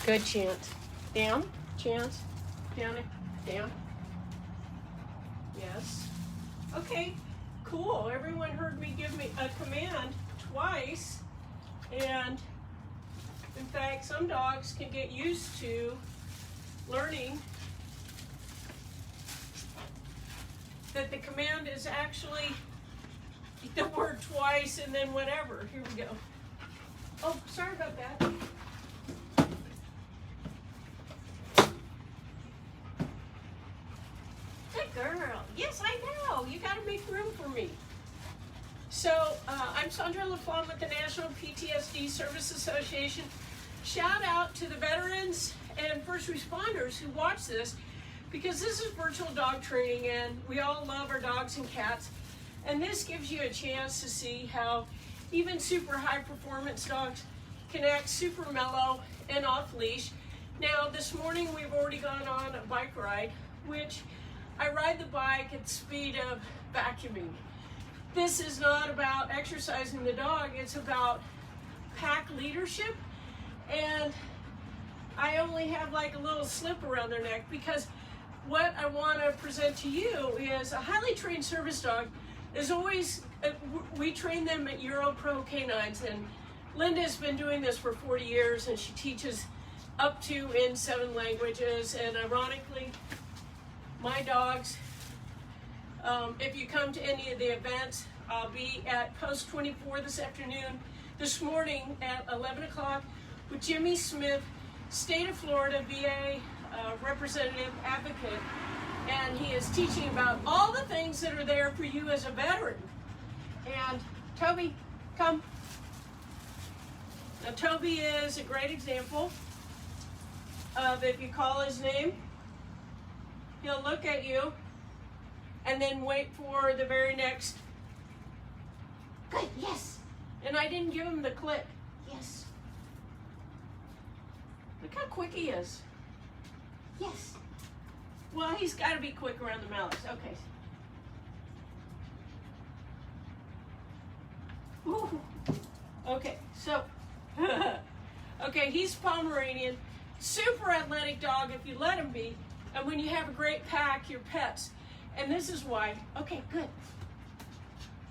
Good, Chance. Down, Chance. Down, down. Yes. Okay, cool. Everyone heard me give me a command twice. And in fact, some dogs can get used to learning that the command is actually the word twice and then whatever. Here we go. Oh, sorry about that. Good girl. Yes, I know. You got to make room for me. So, I'm Sandra LaFlamme with the National PTSD Service Association. Shout out to the veterans and first responders who watch this, because this is virtual dog training and we all love our dogs and cats. And this gives you a chance to see how even super high performance dogs can act super mellow and off leash. Now, this morning we've already gone on a bike ride, which I ride the bike at the speed of vacuuming. This is not about exercising the dog, it's about pack leadership. And I only have like a little slip around their neck, because what I want to present to you is a highly trained service dog is always, we train them at Euro Pro Canines, and Linda's been doing this for 40 years and she teaches up to in 7 languages. And ironically, my dogs, if you come to any of the events, I'll be at Post 24 this afternoon, this morning at 11 o'clock with Jimmy Smith, State of Florida VA representative advocate, and he is teaching about all the things that are there for you as a veteran. And Toby, come. Now Toby is a great example of, if you call his name, he'll look at you and then wait for the very next. Good, yes. And I didn't give him the click. Yes. Look how quick he is. Yes. Well, he's got to be quick around the mouth. Okay. Ooh. Okay, so, okay, he's Pomeranian, super athletic dog if you let him be, and when you have a great pack, your pets. And this is why, okay, good.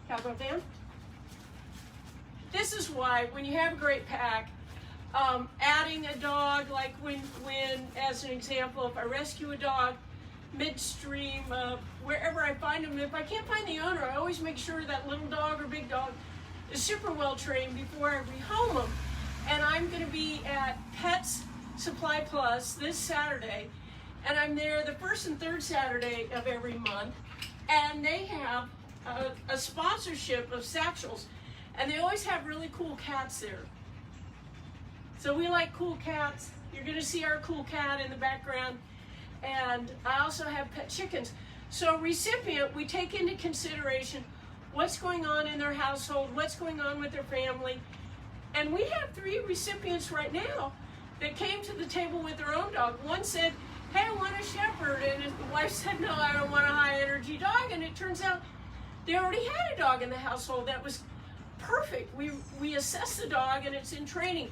Cowgirl down. This is why, when you have a great pack, adding a dog, like when, as an example, if I rescue a dog midstream, wherever I find him, if I can't find the owner, I always make sure that little dog or big dog is super well trained before I rehome them. And I'm going to be at Pets Supply Plus this Saturday, and I'm there the first and third Saturday of every month, and they have a sponsorship of satchels, and they always have really cool cats there. So we like cool cats. You're going to see our cool cat in the background. And I also have pet chickens. So recipient, we take into consideration what's going on in their household, what's going on with their family. And we have 3 recipients right now that came to the table with their own dog. One said, hey, I want a shepherd. And his wife said, no, I don't want a high energy dog. And it turns out they already had a dog in the household that was perfect. We assessed the dog and it's in training.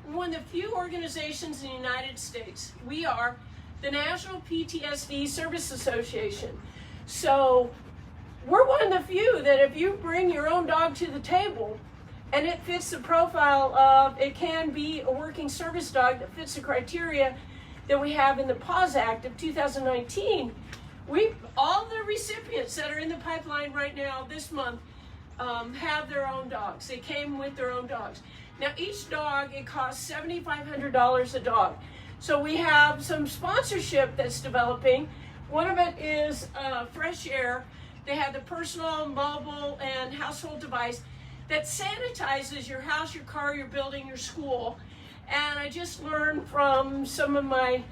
We're one of the few organizations in the United States. We are the National PTSD Service Association. So we're one of the few that if you bring your own dog to the table and it fits the profile of, it can be a working service dog that fits the criteria that we have in the PAWS Act of 2019, all the recipients that are in the pipeline right now this month have their own dogs. They came with their own dogs. Now each dog, it costs $7,500 a dog. So we have some sponsorship that's developing. One of it is Fresh Air. They have the personal, mobile, and household device that sanitizes your house, your car, your building, your school. And I just learned from some of my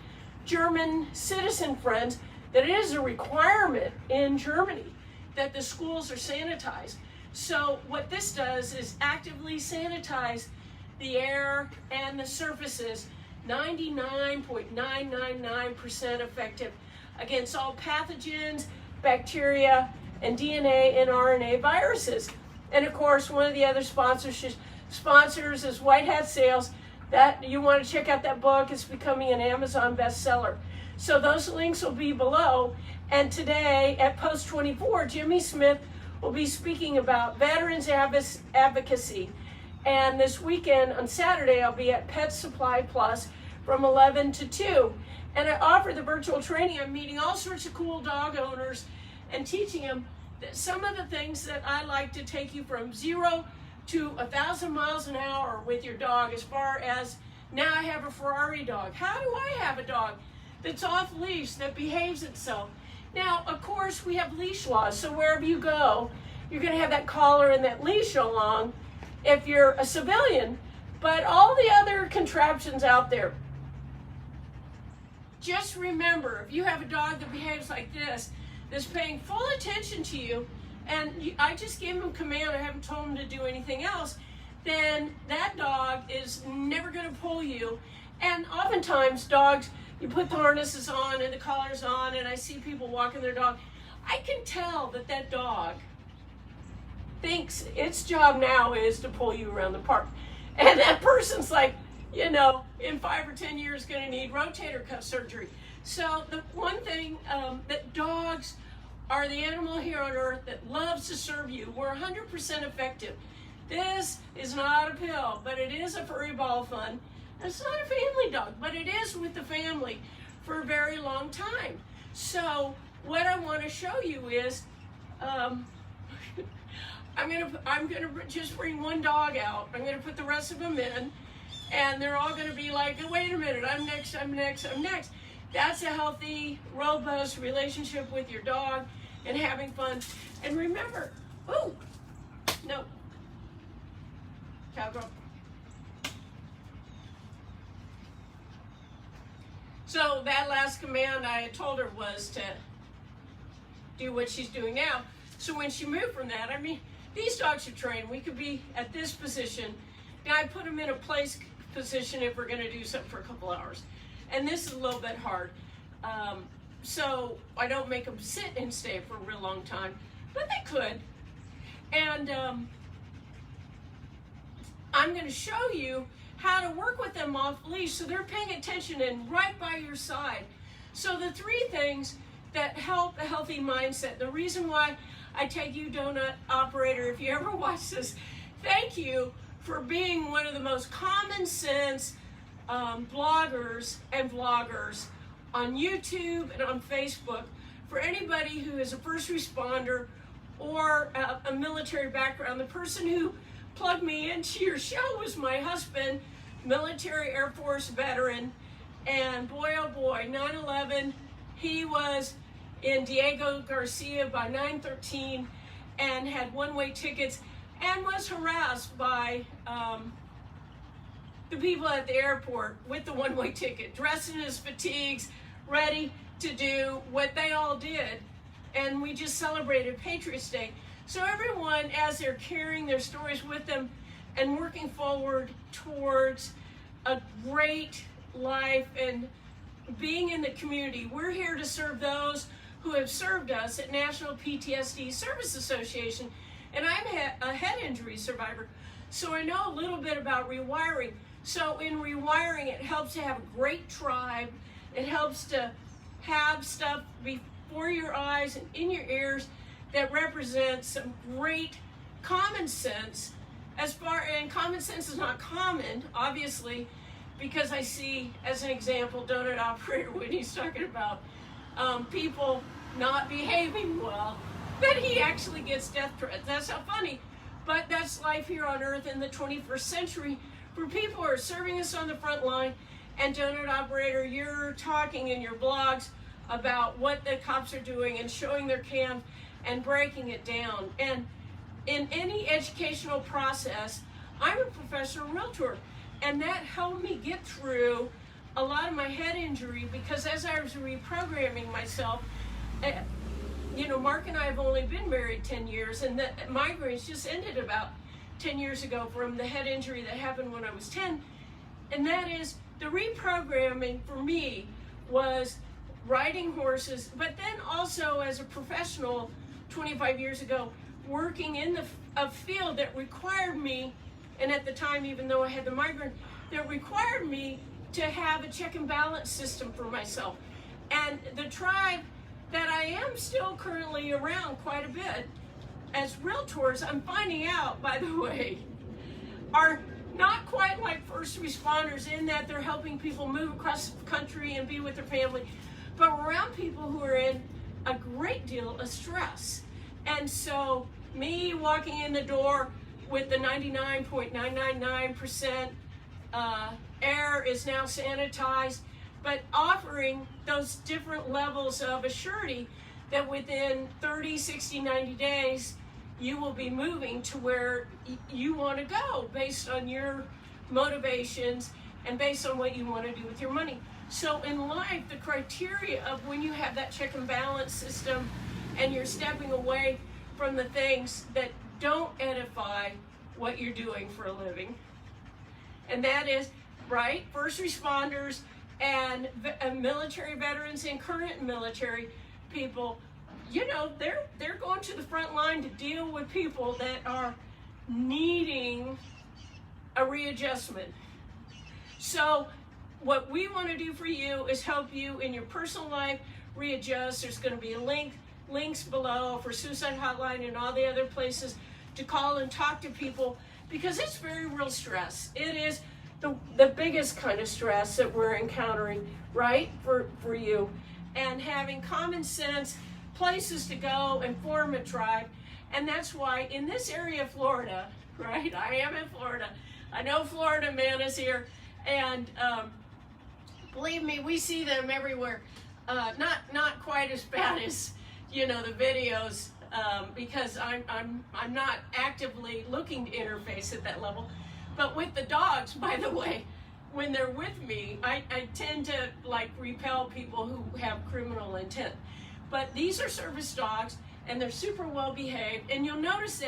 German citizen friends that it is a requirement in Germany that the schools are sanitized. So what this does is actively sanitize the air and the surfaces, 99.999% effective against all pathogens, bacteria, and DNA and RNA viruses. And of course, one of the other sponsors is White Hat Sales. that you want to check out that book. It's becoming an Amazon bestseller. So those links will be below. And today at Post 24, Jimmy Smith will be speaking about veterans advocacy. And this weekend on Saturday, I'll be at Pet Supply Plus from 11 to 2. And I offer the virtual training. I'm meeting all sorts of cool dog owners and teaching them some of the things that I like to take you from 0 to 1,000 miles an hour with your dog, as far as now I have a Ferrari dog. How do I have a dog that's off leash, that behaves itself? Now, of course, we have leash laws, so wherever you go, you're going to have that collar and that leash along if you're a civilian. But all the other contraptions out there, just remember, if you have a dog that behaves like this, that's paying full attention to you, and I just gave him command, I haven't told him to do anything else, then that dog is never going to pull you. And oftentimes dogs, you put the harnesses on and the collars on, and I see people walking their dog. I can tell that that dog thinks its job now is to pull you around the park. And that person's like, you know, in 5 or 10 years going to need rotator cuff surgery. So the one thing, that dogs are the animal here on earth that loves to serve you. We're 100% effective. This is not a pill, but it is a furry ball of fun. It's not a family dog, but it is with the family for a very long time. So what I want to show you is, I'm gonna just bring one dog out. I'm gonna put the rest of them in, and they're all gonna be like, wait a minute, I'm next, I'm next, I'm next. That's a healthy, robust relationship with your dog and having fun. And remember, oh, no, cowgirl. So that last command I had told her was to do what she's doing now. So when she moved from that, I mean, these dogs are trained. We could be at this position. Now I put them in a place position if we're going to do something for a couple hours. And this is a little bit hard. So I don't make them sit and stay for a real long time, but they could. And I'm going to show you how to work with them off leash so they're paying attention and right by your side. So the 3 things that help a healthy mindset, the reason why I take you, Donut Operator, if you ever watch this, thank you for being one of the most common sense bloggers and vloggers on YouTube and on Facebook. For anybody who is a first responder or a military background, the person who plugged me into your show was my husband, military Air Force veteran, and boy oh boy, 9/11, he was in Diego Garcia by 9/13 and had one-way tickets and was harassed by the people at the airport with the one-way ticket, dressed in his fatigues, ready to do what they all did. And we just celebrated Patriots Day. So everyone, as they're carrying their stories with them and working forward towards a great life and being in the community, we're here to serve those who have served us at National PTSD Service Association. And I'm a head injury survivor, so I know a little bit about rewiring. So in rewiring, it helps to have a great tribe. It helps to have stuff before your eyes and in your ears that represents some great common sense. And common sense is not common, obviously, because I see, as an example, Donut Operator, when he's talking about people not behaving well, that he actually gets death threats. That's not funny, but that's life here on Earth in the 21st century for people who are serving us on the front line. And Donut Operator, you're talking in your blogs about what the cops are doing and showing their cam and breaking it down. And in any educational process, I'm a professional realtor, and that helped me get through a lot of my head injury, because as I was reprogramming myself, you know, Mark and I have only been married 10 years, and the migraines just ended about 10 years ago from the head injury that happened when I was 10. And that is, the reprogramming for me was riding horses, but then also as a professional 25 years ago, working in a field that required me, and at the time, even though I had the migraine, that required me to have a check and balance system for myself. And the tribe that I am still currently around quite a bit as realtors, I'm finding out, by the way, are not quite like first responders in that they're helping people move across the country and be with their family, but around people who are in a great deal of stress. And so me walking in the door with the 99.999% air is now sanitized, but offering those different levels of assurity that within 30, 60, 90 days, you will be moving to where you want to go based on your motivations and based on what you want to do with your money. So in life, the criteria of when you have that check and balance system and you're stepping away from the things that don't edify what you're doing for a living, and that is, right, first responders and military veterans and current military people, you know, they're going to the front line to deal with people that are needing a readjustment. So what we want to do for you is help you in your personal life readjust. There's going to be links below for suicide hotline and all the other places to call and talk to people, because it's very real stress. It is the biggest kind of stress that we're encountering, right, for you. And having common sense, places to go and form a tribe. And that's why in this area of Florida, right, I am in Florida. I know Florida man is here, and believe me, we see them everywhere. Not quite as bad as, you know, the videos, because I'm not actively looking to interface at that level. But with the dogs, by the way, when they're with me, I tend to like repel people who have criminal intent. But these are service dogs, and they're super well behaved. And you'll notice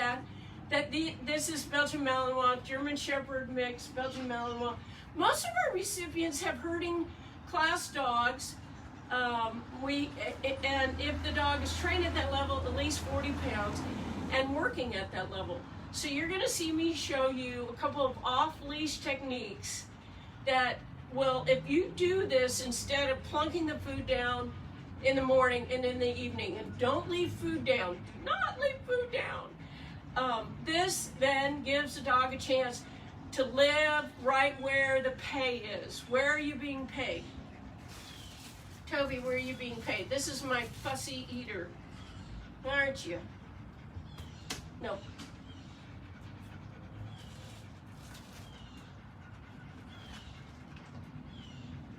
that this is Belgian Malinois, German Shepherd mix, Belgian Malinois. Most of our recipients have herding class dogs. And if the dog is trained at that level, at least 40 pounds, and working at that level. So you're going to see me show you a couple of off-leash techniques that will, if you do this instead of plunking the food down in the morning and in the evening, and don't leave food down, do not leave food down. This then gives the dog a chance to live right where the pay is. Where are you being paid? Toby, where are you being paid? This is my fussy eater, aren't you? No.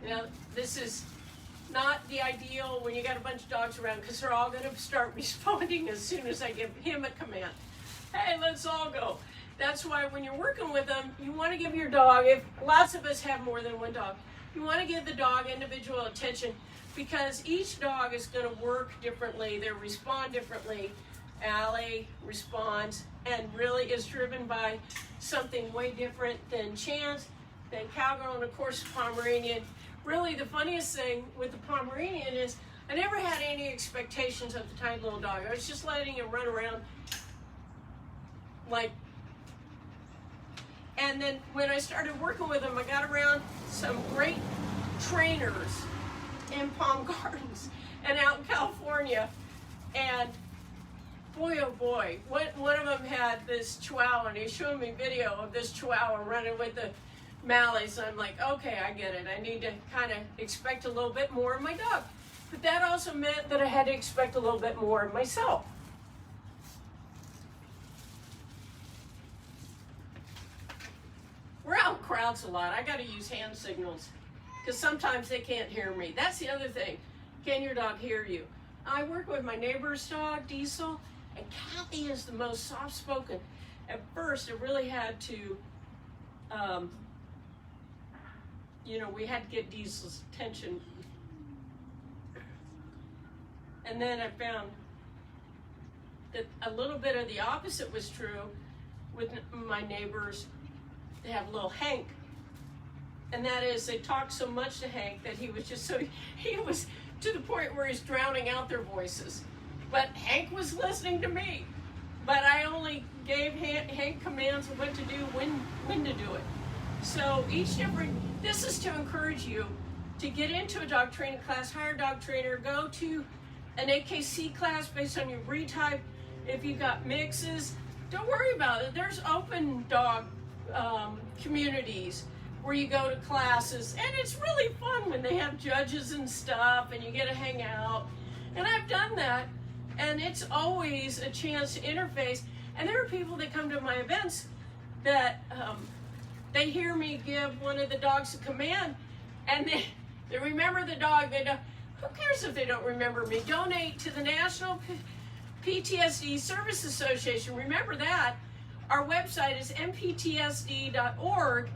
Now, this is not the ideal when you got a bunch of dogs around, because they're all going to start responding as soon as I give him a command. Hey, let's all go. That's why when you're working with them, you want to give your dog, if lots of us have more than one dog, you want to give the dog individual attention, because each dog is going to work differently. They respond differently. Allie responds and really is driven by something way different than Chance, than Cowgirl, and of course Pomeranian. Really, the funniest thing with the Pomeranian is I never had any expectations of the tiny little dog. I was just letting him run around like, and then when I started working with him, I got around some great trainers in Palm Gardens and out in California, and boy, oh boy, one of them had this Chihuahua, and he showed me video of this Chihuahua running with the Malleys. I'm like, okay, I get it. I need to kind of expect a little bit more of my dog. But that also meant that I had to expect a little bit more of myself. We're out in crowds a lot. I got to use hand signals because sometimes they can't hear me. That's the other thing. Can your dog hear you? I work with my neighbor's dog, Diesel, and Kathy is the most soft-spoken. At first, I really had to, you know, we had to get Diesel's attention. And then I found that a little bit of the opposite was true with my neighbors. They have little Hank. And that is, they talked so much to Hank that he was just so, he was to the point where he's drowning out their voices. But Hank was listening to me. But I only gave Hank commands of what to do, when to do it. So each different, this is to encourage you to get into a dog training class, hire a dog trainer, go to an AKC class based on your breed type. If you've got mixes, don't worry about it. There's open dog communities where you go to classes, and it's really fun when they have judges and stuff and you get to hang out. And I've done that, and it's always a chance to interface. And there are people that come to my events that they hear me give one of the dogs a command, and they remember the dog. They don't, who cares if they don't remember me? Donate to the National PTSD Service Association. Remember that. Our website is mptsd.org.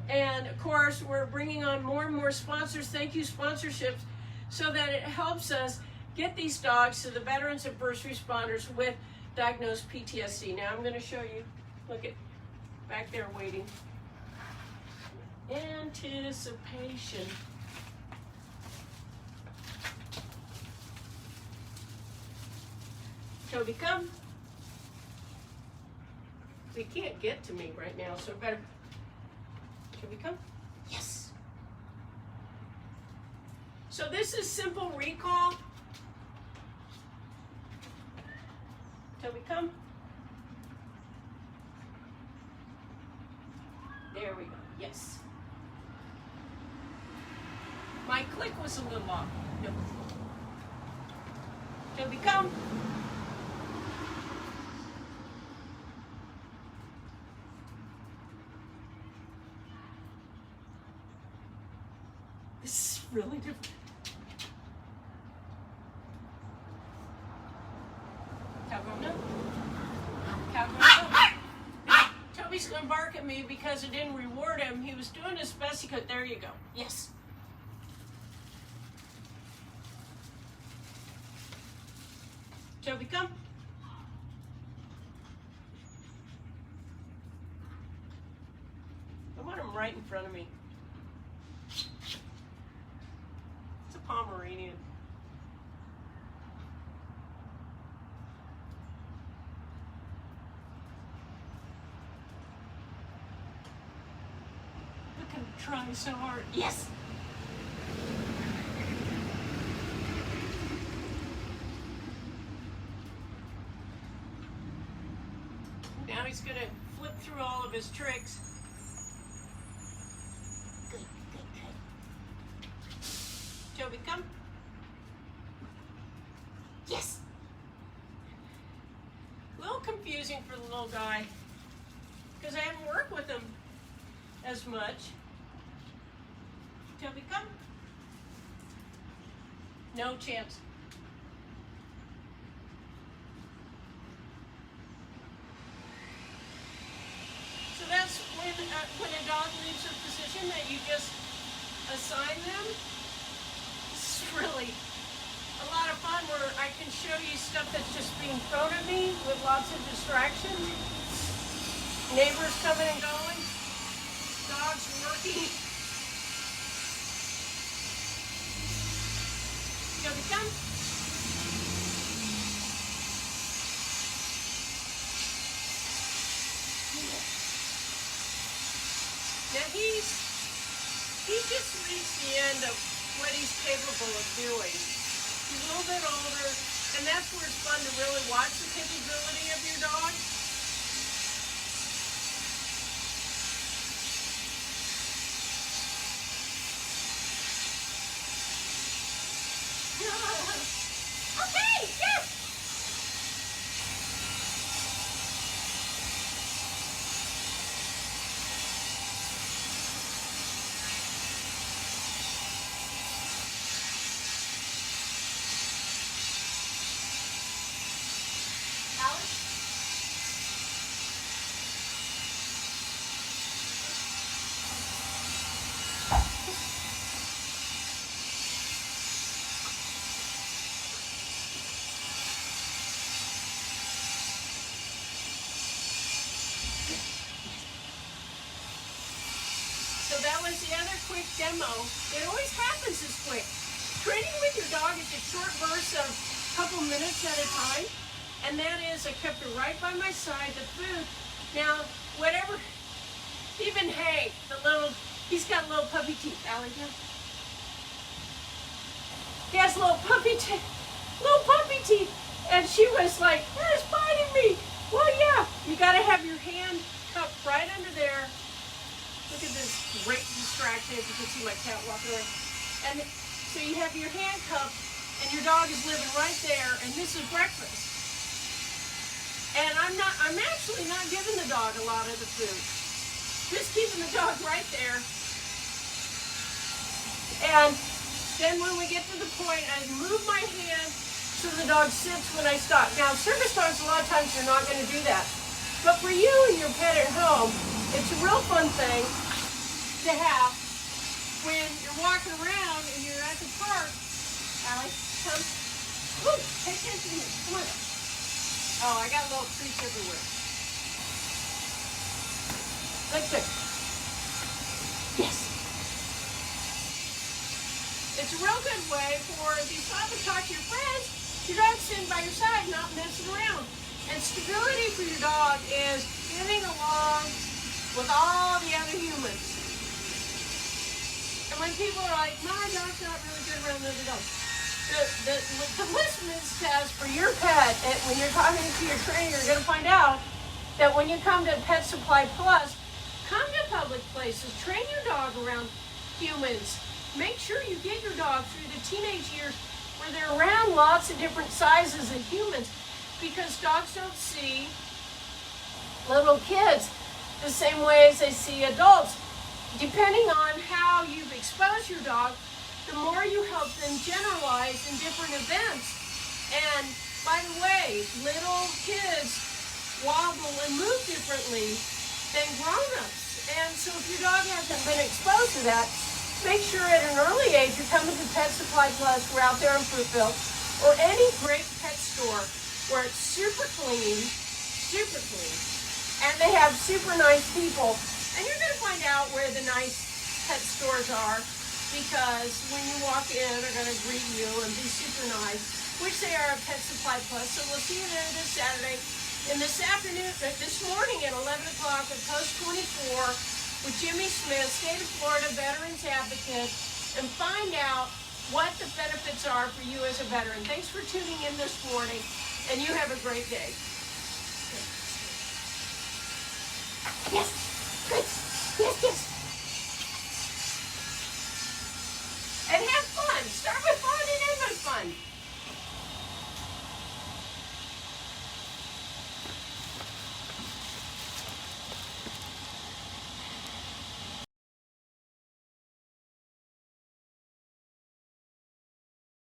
And of course, we're bringing on more and more sponsors. Thank you, sponsorships, so that it helps us get these dogs to the veterans and first responders with diagnosed PTSD. Now I'm going to show you. Look at back there waiting. Anticipation. Toby, come. He can't get to me right now, so I better. Toby, come. Yes. So this is simple recall. Toby, come. There we go. Yes. My click was a little off. No. Toby, come. This is really different. Cowgirl, no. Cowgirl, no. Toby's going to bark at me because it didn't reward him. He was doing his best he could. There you go. Yes. Toby, come. I want him right in front of me. It's a Pomeranian. Look at him try so hard. Yes. Now he's going to flip through all of his tricks. Good, good, good. Toby, come. Yes. A little confusing for the little guy because I haven't worked with him as much. Toby, come. No chance. So that's when a dog leaves a position that you just assign them. This is really a lot of fun where I can show you stuff that's just being thrown at me with lots of distractions. Neighbors coming and going. Dogs working. Toby, come. Now he just reached the end of what he's capable of doing. He's a little bit older, and that's where it's fun to really watch the capability of your dog. Okay, yes! So that was the other quick demo. It always happens this quick. Training with your dog is a short burst of a couple minutes at a time. And that is, I kept her right by my side, the food. Now, whatever Even Hank, he's got little puppy teeth. Allie, yeah. He has little puppy teeth. And she was like, it's biting me. Well, yeah, you got to have your hand cupped right under there. Look at this great distraction, if you can see my cat walking away. And so you have your hand cupped, and your dog is living right there, and this is breakfast. And I'm actually not giving the dog a lot of the food. Just keeping the dog right there. And then when we get to the point, I move my hand so the dog sits when I stop. Now, service dogs, a lot of times you're not going to do that. But for you and your pet at home, it's a real fun thing to have when you're walking around and you're at the park. Allie, come. Ooh, pay attention to me. Come on. Oh, I got little treats everywhere. Look there. Yes. It's a real good way for, if you stop and talk to your friends, your dog's sitting by your side, not messing around. And stability for your dog is getting along with all the other humans. And when people are like, my dog's not really good around other dogs. The litmus test for your pet, and when you're talking to your trainer, you're going to find out that when you come to Pet Supply Plus, come to public places, train your dog around humans. Make sure you get your dog through the teenage years where they're around lots of different sizes of humans, because dogs don't see little kids the same way as they see adults. Depending on how you've exposed your dog, the more you help them generalize in different events. And by the way, little kids wobble and move differently than grown-ups. And so if your dog hasn't been exposed to that, make sure at an early age you're coming to Pet Supply Plus. We're out there in Fruitville, or any great pet store where it's super clean, and they have super nice people. And you're going to find out where the nice pet stores are, because when you walk in, they're going to greet you and be super nice, which they are at Pet Supply Plus. So we'll see you there this Saturday. And this morning at 11 o'clock at Post 24 with Jimmy Smith, State of Florida Veterans Advocate, and find out what the benefits are for you as a veteran. Thanks for tuning in this morning, and you have a great day. Yes.